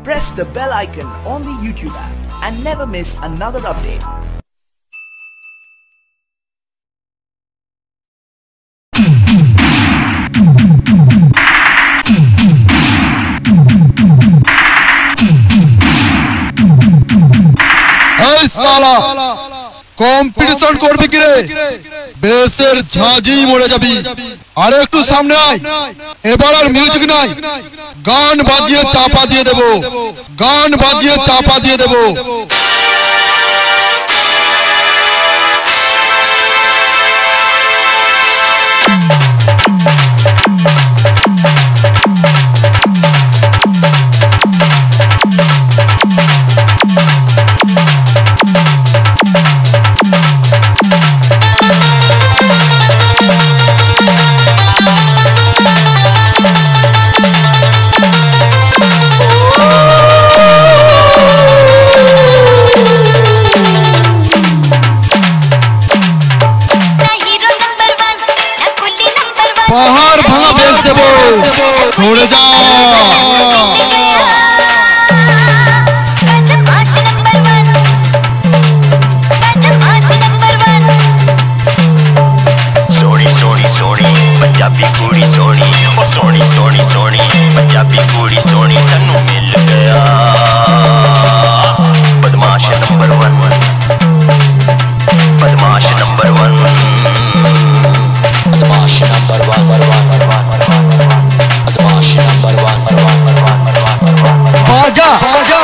press the bell icon on the YouTube app and never miss another update. साला competition করবি কি রে বেসের ঝাঁঝি মরে যাবি আর একটু সামনে আয় এবার আর মিউজিক নাই গান বাজিয়ে চাপা দিয়ে দেব গান বাজিয়ে চাপা দিয়ে দেব पहाड़ भांगा बेच देबो छोड़ जा सोनी पंजाबी कुड़ी सोनी ओ सोनी सोनी सोनी पंजाबी कुड़ी सोनी तन्नू मिल गया बदमाश नंबर 1 बदमाश नंबर 1 बदमाश नंबर 1 बदमाश नंबर 1 बाजा बाजा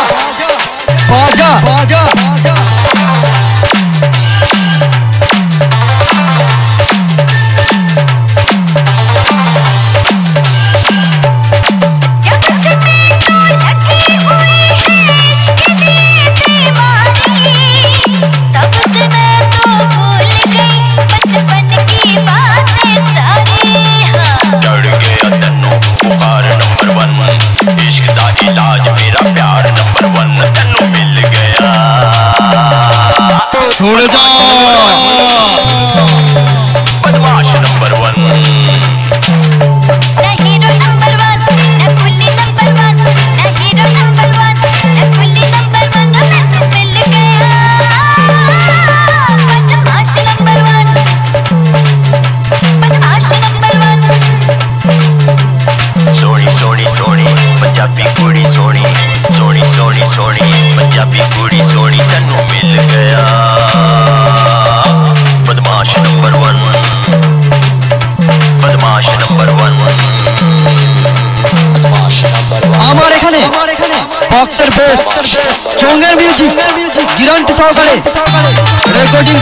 बाजा बाजा छोड़ जा बदमाश नंबर 1 ना हीरो नंबर 1 ना पुल्ली नंबर 1 ना हीरो नंबर 1 ना पुल्ली नंबर 1 मैं मिल गया बदमाश नंबर 1 सोनी सोनी सोनी पंजाबी कुड़ी सोनी सोनी सोनी सोनी पंजाबी कुड़ी सोनी तन्नू मिल गया बदमाश नंबर 1 बदमाश नंबर 1 बदमाश नंबर 1 আমার এখানে বক্সের বেস চঙ্গের মিউজিক গ্যারান্টি সহকারে রেকর্ডিং